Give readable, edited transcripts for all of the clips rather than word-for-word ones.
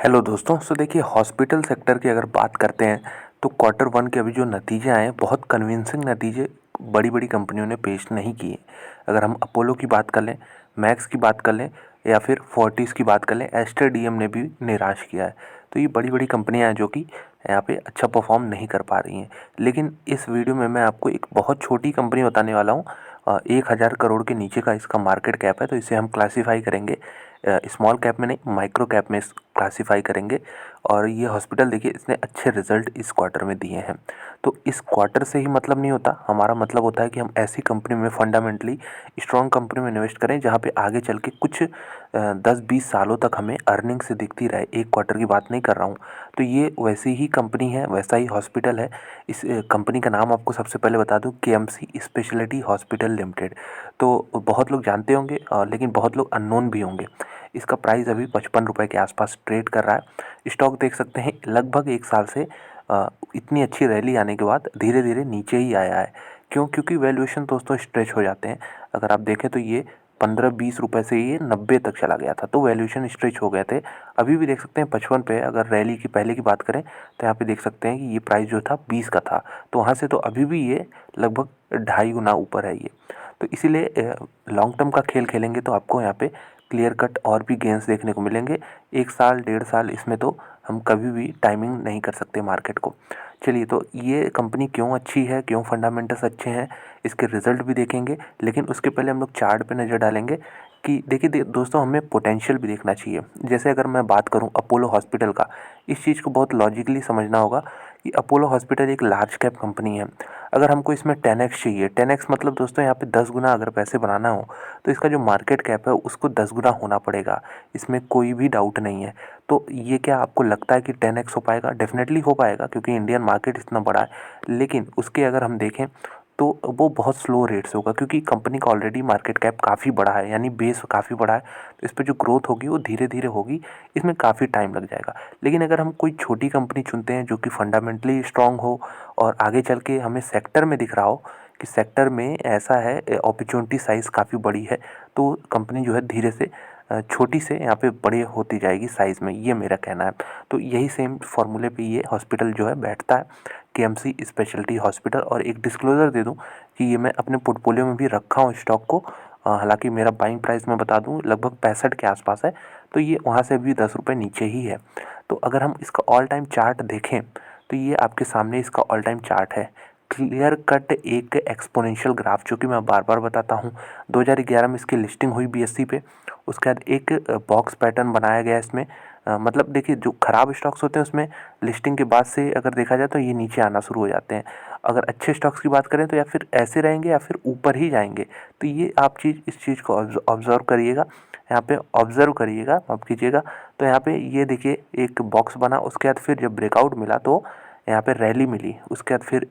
Hello दोस्तों। देखिए, hospital sector की अगर बात करते हैं तो क्वार्टर वन के अभी जो नतीजे आए हैं, बहुत कन्विंसिंग नतीजे बड़ी बड़ी कंपनियों ने पेश नहीं किए। अगर हम अपोलो की बात कर लें, मैक्स की बात कर लें या फिर फोर्टिस की बात कर लें, एस्टर डीएम ने भी निराश किया है। तो ये बड़ी बड़ी कंपनियां हैं जो कि यहाँ पे अच्छा परफॉर्म नहीं कर पा रही हैं। लेकिन इस वीडियो में मैं आपको एक बहुत छोटी कंपनी बताने वाला हूँ। 1,000 करोड़ के नीचे का इसका मार्केट कैप है, तो इसे हम क्लासीफाई करेंगे स्मॉल कैप में नहीं, माइक्रो कैप में क्लासीफाई करेंगे। और ये हॉस्पिटल देखिए, इसने अच्छे रिजल्ट इस क्वार्टर में दिए हैं। तो इस क्वार्टर से ही मतलब नहीं होता, हमारा मतलब होता है कि हम ऐसी कंपनी में फंडामेंटली स्ट्रॉन्ग कंपनी में इन्वेस्ट करें जहाँ पे आगे चल के कुछ 10-20 सालों तक हमें अर्निंग से दिखती रहे। एक क्वार्टर की बात नहीं कर रहा हूँ। तो ये वैसी ही कंपनी है, वैसा ही हॉस्पिटल है। इस कंपनी का नाम आपको सबसे पहले बता दूँ, केएमसी स्पेशलिटी हॉस्पिटल लिमिटेड। तो बहुत लोग जानते होंगे लेकिन बहुत लोग अननोन भी होंगे। इसका प्राइस अभी 55 रुपये के आसपास ट्रेड कर रहा है। स्टॉक देख सकते हैं लगभग एक साल से इतनी अच्छी रैली आने के बाद धीरे धीरे नीचे ही आया है। क्यों? क्योंकि वैल्यूएशन दोस्तों स्ट्रेच हो जाते हैं। अगर आप देखें तो ये 15-20 रुपये से ये 90 तक चला गया था, तो वैल्यूएशन स्ट्रेच हो गए थे। अभी भी देख सकते हैं 55 पे। अगर रैली की पहले की बात करें तो यहाँ पे देख सकते हैं कि ये प्राइस जो था 20 का था, तो वहाँ से तो अभी भी ये लगभग 2.5 गुना ऊपर है ये। तो इसीलिए लॉन्ग टर्म का खेल खेलेंगे तो आपको यहाँ पे क्लियर कट और भी गेंस देखने को मिलेंगे। 1 साल 1.5 साल इसमें तो हम कभी भी टाइमिंग नहीं कर सकते मार्केट को। चलिए, तो ये कंपनी क्यों अच्छी है, क्यों फंडामेंटल्स अच्छे हैं, इसके रिजल्ट भी देखेंगे। लेकिन उसके पहले हम लोग चार्ट पे नज़र डालेंगे कि देखिए दोस्तों, हमें पोटेंशियल भी देखना चाहिए। जैसे अगर मैं बात करूं अपोलो हॉस्पिटल का, इस चीज़ को बहुत लॉजिकली समझना होगा कि अपोलो हॉस्पिटल एक लार्ज कैप कंपनी है। अगर हमको इसमें 10x चाहिए, 10x मतलब दोस्तों यहाँ पे 10 गुना अगर पैसे बनाना हो तो इसका जो मार्केट कैप है उसको 10 गुना होना पड़ेगा। इसमें कोई भी डाउट नहीं है। तो ये क्या आपको लगता है कि 10x हो पाएगा? डेफिनेटली हो पाएगा, क्योंकि इंडियन मार्केट इतना बड़ा है। लेकिन उसके अगर हम देखें तो वो बहुत स्लो रेट से होगा, क्योंकि कंपनी का ऑलरेडी मार्केट कैप काफ़ी बड़ा है, यानी बेस काफ़ी बड़ा है। तो इस पर जो ग्रोथ होगी वो धीरे धीरे होगी, इसमें काफ़ी टाइम लग जाएगा। लेकिन अगर हम कोई छोटी कंपनी चुनते हैं जो कि फंडामेंटली स्ट्रांग हो और आगे चल के हमें सेक्टर में दिख रहा हो कि सेक्टर में ऐसा है, अपॉर्चुनिटी साइज़ काफ़ी बड़ी है, तो कंपनी जो है धीरे से छोटी से यहाँ पे बड़ी होती जाएगी साइज़ में, ये मेरा कहना है। तो यही सेम फार्मूले पे ये हॉस्पिटल जो है बैठता है, केएमसी स्पेशलिटी हॉस्पिटल। और एक डिस्क्लोज़र दे दूँ कि ये मैं अपने पोर्टफोलियो में भी रखा हूँ स्टॉक को। हालांकि मेरा बाइंग प्राइस मैं बता दूँ लगभग 65 के आसपास है, तो ये वहाँ से भी 10 रुपये नीचे ही है। तो अगर हम इसका ऑल टाइम चार्ट देखें तो ये आपके सामने इसका ऑल टाइम चार्ट है। क्लियर कट एक एक्सपोनेंशियल ग्राफ, जो कि मैं बार बार बताता हूँ। 2011 में इसकी लिस्टिंग हुई बीएससी पे। उसके बाद एक बॉक्स पैटर्न बनाया गया इसमें। मतलब देखिए, जो ख़राब स्टॉक्स होते हैं उसमें लिस्टिंग के बाद से अगर देखा जाए तो ये नीचे आना शुरू हो जाते हैं। अगर अच्छे स्टॉक्स की बात करें तो या फिर ऐसे रहेंगे या फिर ऊपर ही जाएंगे। तो ये आप इस चीज़ को ऑब्ज़र्व करिएगा, यहाँ पे ऑब्ज़र्व करिएगा, माफ़ कीजिएगा। तो यहाँ पे ये देखिए एक बॉक्स बना, उसके बाद फिर जब ब्रेकआउट मिला तो यहाँ पे रैली मिली। उसके बाद फिर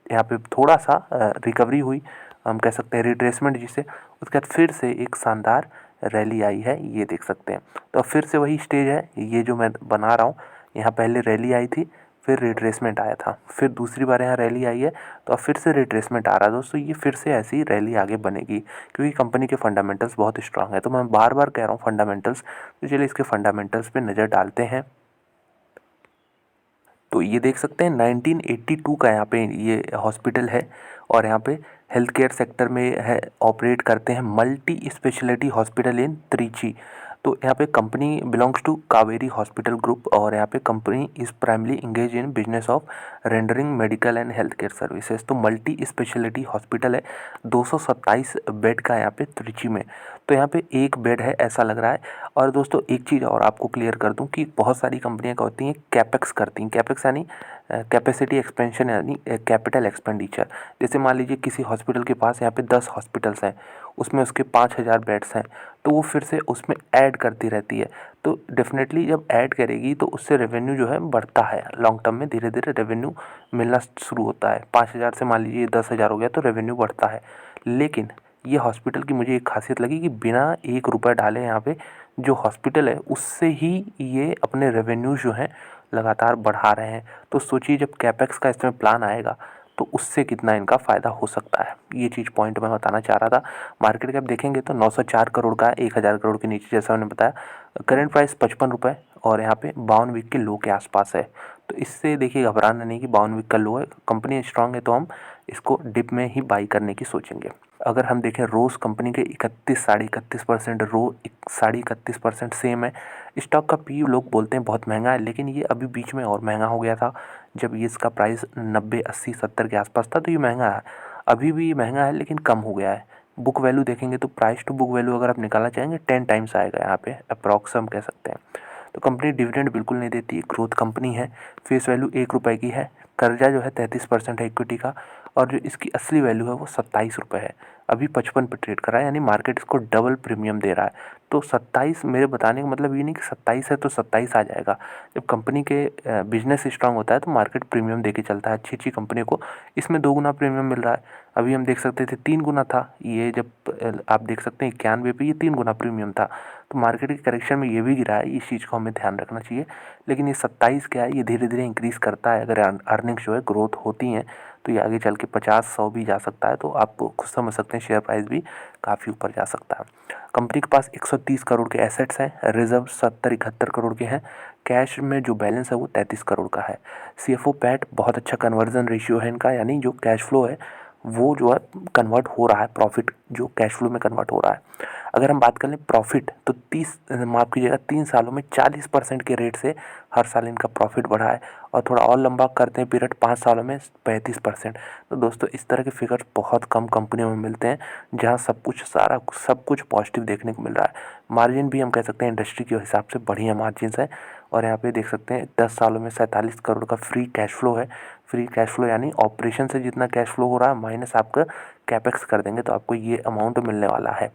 यहाँ पे थोड़ा सा रिकवरी हुई, हम कह सकते हैं रिट्रेसमेंट जिसे। उसके बाद फिर से एक शानदार रैली आई है, ये देख सकते हैं। तो अब फिर से वही स्टेज है ये जो मैं बना रहा हूँ। यहाँ पहले रैली आई थी, फिर रिट्रेसमेंट आया था, फिर दूसरी बार यहाँ रैली आई है, तो अब फिर से रिट्रेसमेंट आ रहा है दोस्तों। ये फिर से ऐसी रैली आगे बनेगी, क्योंकि कंपनी के फंडामेंटल्स बहुत स्ट्रांग है। तो मैं बार बार कह रहा हूँ फंडामेंटल्स। तो चलिए इसके फंडामेंटल्स पे नज़र डालते हैं। तो ये देख सकते हैं 1982 का यहाँ पे ये हॉस्पिटल है, और यहाँ पे हेल्थ केयर सेक्टर में है, ऑपरेट करते हैं multi speciality hospital in Trichy. तो यहाँ पे company belongs to Kauvery hospital group, और यहाँ पे company is primarily engage in business of rendering medical and health care services. तो मल्टी स्पेशलिटी हॉस्पिटल है, 227 बेड का यहाँ पे त्रिची में। तो यहाँ पे एक बेड है ऐसा लग रहा है। और दोस्तों एक चीज़ और आपको क्लियर कर दूं कि बहुत सारी कंपनियां क्या होती हैं, कैपेक्स करती हैं। कैपेक्स यानी कैपेसिटी एक्सपेंशन, यानी कैपिटल एक्सपेंडिचर। जैसे मान लीजिए किसी हॉस्पिटल के पास यहाँ पे 10 हॉस्पिटल्स हैं, उसमें उसके 5,000 बेड्स हैं, तो वो फिर से उसमें ऐड करती रहती है। तो डेफिनेटली जब ऐड करेगी तो उससे रेवेन्यू जो है बढ़ता है, लॉन्ग टर्म में धीरे धीरे रेवेन्यू मिलना शुरू होता है। 5,000 से मान लीजिए 10,000 हो गया तो रेवेन्यू बढ़ता है। लेकिन ये हॉस्पिटल की मुझे एक खासियत लगी कि बिना 1 रुपये डाले यहाँ पे जो हॉस्पिटल है उससे ही ये अपने रेवेन्यू जो हैं लगातार बढ़ा रहे हैं। तो सोचिए जब कैपेक्स का इसमें प्लान आएगा तो उससे कितना इनका फ़ायदा हो सकता है। ये चीज़ पॉइंट मैं बताना चाह रहा था। मार्केट कैप देखेंगे तो 904 करोड़ का है, 1,000 करोड़ के नीचे, जैसा मैंने बताया। करेंट प्राइस 55 रुपये, और यहाँ पे 52 वीक के लो के आसपास है। तो इससे देखिए घबराना नहीं कि 52 वीक का लो है, कंपनी स्ट्रांग है तो हम इसको डिप में ही बाई करने की सोचेंगे। अगर हम देखें रोज़ कंपनी के 31-31.5% रो 31.5% सेम है। स्टॉक का पी लोग बोलते हैं बहुत महंगा है, लेकिन ये अभी बीच में और महंगा हो गया था। जब ये इसका प्राइस 90-80-70 के आसपास था तो ये महंगा है। अभी भी महंगा है लेकिन कम हो गया है। बुक वैल्यू देखेंगे तो प्राइस टू बुक वैल्यू अगर आप निकालना चाहेंगे 10 टाइम्स आएगा यहाँ पे, अप्रॉक्स हम कह सकते हैं। तो कंपनी डिविडेंड बिल्कुल नहीं देती, ग्रोथ कंपनी है। फेस वैल्यू 1 रुपये की है। कर्जा जो है 33% है इक्विटी का, और जो इसकी असली वैल्यू है वो 27 रुपये है। अभी 55 पे ट्रेड कर रहा है, यानी मार्केट इसको डबल प्रीमियम दे रहा है। तो 27, मेरे बताने का मतलब ये नहीं कि 27 है तो 27 आ जाएगा। जब कंपनी के बिजनेस स्ट्रांग होता है तो मार्केट प्रीमियम दे के चलता है अच्छी अच्छी कंपनी को। इसमें 2 गुना प्रीमियम मिल रहा है। अभी हम देख सकते थे 3 गुना था ये, जब आप देख सकते हैं 91 पे ये 3 गुना प्रीमियम था। तो मार्केट के करेक्शन में ये भी गिरा है, इस चीज़ को हमें ध्यान रखना चाहिए। लेकिन ये 27 क्या है, ये धीरे धीरे इंक्रीज़ करता है। अगर अर्निंग्स जो है ग्रोथ होती हैं तो ये आगे चल के 50-100 भी जा सकता है। तो आप खुद समझ सकते हैं शेयर प्राइस भी काफ़ी ऊपर जा सकता है। कंपनी के पास 130 करोड़ के एसेट्स हैं, रिजर्व 70-71 करोड़ के हैं, कैश में जो बैलेंस है वो 33 करोड़ का है। सीएफओ पैट बहुत अच्छा कन्वर्जन रेशियो है इनका, यानी जो कैश फ्लो है वो जो है कन्वर्ट हो रहा है, प्रॉफिट जो कैश फ्लो में कन्वर्ट हो रहा है। अगर हम बात कर लें प्रॉफिट तो 30 माफ़ कीजिएगा 3 सालों में 40% के रेट से हर साल इनका प्रॉफिट बढ़ा है। और थोड़ा और लंबा करते हैं पीरियड, 5 सालों में 35%। तो दोस्तों इस तरह के फिगर्स बहुत कम कंपनियों में मिलते हैं जहाँ सब कुछ पॉजिटिव देखने को मिल रहा है। मार्जिन भी हम कह सकते हैं इंडस्ट्री के हिसाब से बढ़िया मार्जिन्स हैं। और यहाँ पे देख सकते हैं 10 सालों में 47 करोड़ का फ्री कैश फ्लो है। फ्री कैश फ्लो यानी ऑपरेशन से जितना कैश फ्लो हो रहा है माइनस आपका कैपेक्स कर देंगे तो आपको ये अमाउंट मिलने वाला है।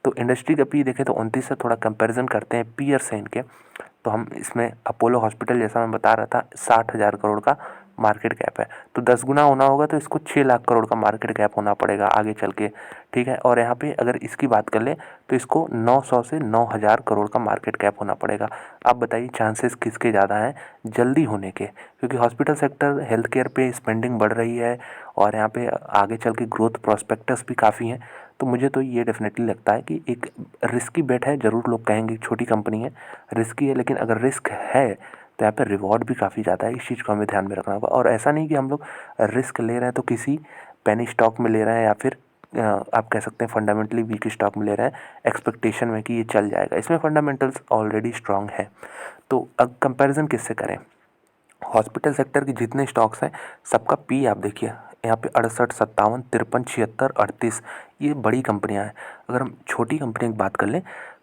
तो इंडस्ट्री का पी देखें तो 29 से थोड़ा कंपैरिजन करते हैं पीयर से इनके, तो हम इसमें अपोलो हॉस्पिटल जैसा मैं बता रहा था 60,000 करोड़ का मार्केट कैप है। तो 10 गुना होना होगा तो इसको 6 लाख करोड़ का मार्केट कैप होना पड़ेगा आगे चल के, ठीक है। और यहाँ पे अगर इसकी बात कर लें तो इसको 900 से 9,000 करोड़ का मार्केट कैप होना पड़ेगा। आप बताइए चांसेस किसके ज़्यादा हैं जल्दी होने के, क्योंकि हॉस्पिटल सेक्टर हेल्थ केयर पे स्पेंडिंग बढ़ रही है और यहाँ पे आगे चल के ग्रोथ प्रोस्पेक्टस भी काफ़ी हैं। तो मुझे तो ये डेफिनेटली लगता है कि एक रिस्की बेट है। ज़रूर लोग कहेंगे छोटी कंपनी है, रिस्की है, लेकिन अगर रिस्क है तो यहाँ पे रिवॉर्ड भी काफ़ी ज़्यादा है। इस चीज़ को हमें ध्यान में रखना होगा। और ऐसा नहीं कि हम लोग रिस्क ले रहे हैं तो किसी पेनी स्टॉक में ले रहे हैं या फिर आप कह सकते हैं फंडामेंटली वीक स्टॉक में ले रहे हैं एक्सपेक्टेशन में कि ये चल जाएगा। इसमें फंडामेंटल्स ऑलरेडी स्ट्रांग है। तो अब कंपैरिजन किससे करें? हॉस्पिटल सेक्टर के जितने स्टॉक्स हैं सबका पी आप देखिए यहाँ पे 68, 57, 53, 76, 38, ये बड़ी कंपनियां हैं। अगर हम छोटी कंपनी की बात कर लें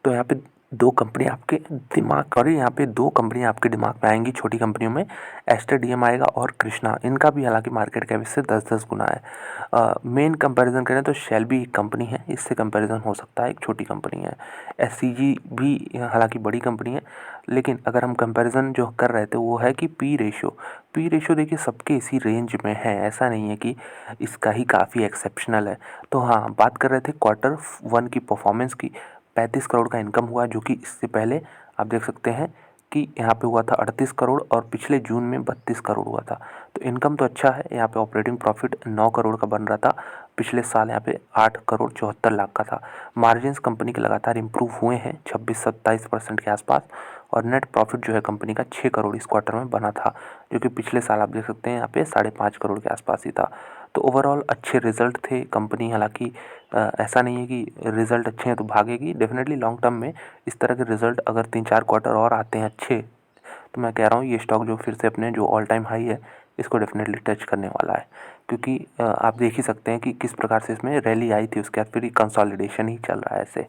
तो यहाँ पे दो कंपनी आपके दिमाग और यहाँ पे दो कंपनियां आपके दिमाग में आएंगी छोटी कंपनियों में, एस्टर डीएम आएगा और कृष्णा। इनका भी हालांकि मार्केट कैप इससे 10-10 गुना है। मेन कंपैरिजन करें तो शेल भी एक कंपनी है, इससे कंपैरिजन हो सकता है, एक छोटी कंपनी है। एससीजी भी हालांकि बड़ी कंपनी है, लेकिन अगर हम कंपैरिजन जो कर रहे थे वो है कि पी रेशियो देखिए सबके इसी रेंज में है, ऐसा नहीं है कि इसका ही काफ़ी एक्सेप्शनल है। तो हाँ, बात कर रहे थे Q1 की परफॉर्मेंस की। 35 करोड़ का इनकम हुआ, जो कि इससे पहले आप देख सकते हैं कि यहाँ पे हुआ था 38 करोड़ और पिछले जून में 32 करोड़ हुआ था। तो इनकम तो अच्छा है। यहाँ पे ऑपरेटिंग प्रॉफिट 9 करोड़ का बन रहा था, पिछले साल यहाँ पे 8 करोड़ 74 लाख का था। मार्जिन्स कंपनी के लगातार इंप्रूव हुए हैं 26-27% के आसपास। और नेट प्रॉफिट जो है कंपनी का 6 करोड़ इस क्वार्टर में बना था, जो कि पिछले साल आप देख सकते हैं यहाँ पे 5.5 करोड़ के आसपास ही था। तो ओवरऑल अच्छे रिजल्ट थे कंपनी। हालांकि ऐसा नहीं है कि रिजल्ट अच्छे हैं तो भागेगी, डेफिनेटली लॉन्ग टर्म में इस तरह के रिजल्ट अगर 3-4 क्वार्टर और आते हैं अच्छे, तो मैं कह रहा हूँ ये स्टॉक जो फिर से अपने जो ऑल टाइम हाई है इसको डेफिनेटली टच करने वाला है। क्योंकि आप देख ही सकते हैं कि किस प्रकार से इसमें रैली आई थी, उसके बाद फिर कंसोलिडेशन ही चल रहा है ऐसे।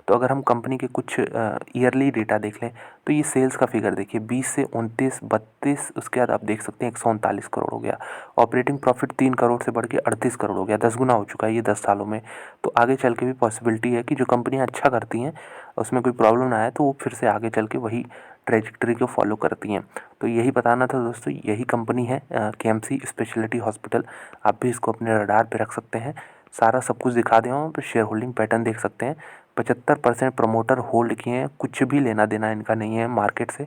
तो अगर हम कंपनी के कुछ ईयरली डेटा देख लें तो ये सेल्स का फिगर देखिए 20 से 29, 32, उसके बाद आप देख सकते हैं 139 करोड़ हो गया। ऑपरेटिंग प्रॉफिट 3 करोड़ से बढ़ के 38 करोड़ हो गया, 10 गुना हो चुका है ये 10 सालों में। तो आगे चल के भी पॉसिबिलिटी है कि जो कंपनियां अच्छा करती हैं उसमें कोई प्रॉब्लम ना आए तो वो फिर से आगे चल के वही ट्रेजेक्टरी को फॉलो करती हैं। तो यही बताना था दोस्तों, यही कंपनी है केएमसी स्पेशलिटी हॉस्पिटल। आप भी इसको अपने रडार पे रख सकते हैं। सारा सब कुछ दिखा दिया हूँ, तो शेयर होल्डिंग पैटर्न देख सकते हैं। 75% प्रमोटर होल्ड किए हैं, कुछ भी लेना देना इनका नहीं है मार्केट से।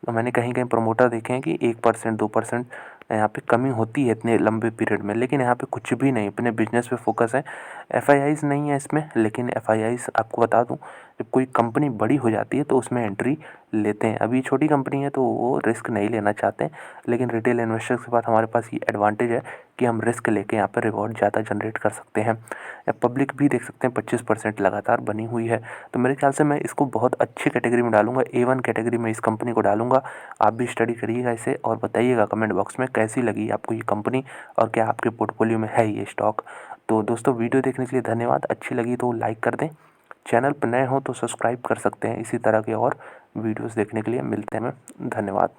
तो मैंने कहीं कहीं प्रमोटर देखे हैं कि 1%, 2% यहाँ पे कमी होती है इतने लंबे पीरियड में, लेकिन यहाँ पे कुछ भी नहीं, अपने बिजनेस पे फोकस है। एफआईआईज नहीं है इसमें, लेकिन एफआईआईज आपको बता दूँ जब कोई कंपनी बड़ी हो जाती है तो उसमें एंट्री लेते हैं। अभी छोटी कंपनी है तो वो रिस्क नहीं लेना चाहते हैं, लेकिन रिटेल इन्वेस्टर्स के पास हमारे पास ये एडवांटेज है कि हम रिस्क लेके यहाँ पर रिवॉर्ड ज़्यादा जनरेट कर सकते हैं। या पब्लिक भी देख सकते हैं 25% लगातार बनी हुई है। तो मेरे ख्याल से मैं इसको बहुत अच्छी कैटेगरी में डालूंगा, A1 कैटेगरी में इस कंपनी को डालूंगा। आप भी स्टडी करिएगा इसे और बताइएगा कमेंट बॉक्स में कैसी लगी आपको ये कंपनी और क्या आपके पोर्टफोलियो में है ये स्टॉक। तो दोस्तों वीडियो देखने के लिए धन्यवाद। अच्छी लगी तो लाइक कर दें, चैनल पर नए हो तो सब्सक्राइब कर सकते हैं। इसी तरह के और वीडियोस देखने के लिए मिलते हैं। धन्यवाद।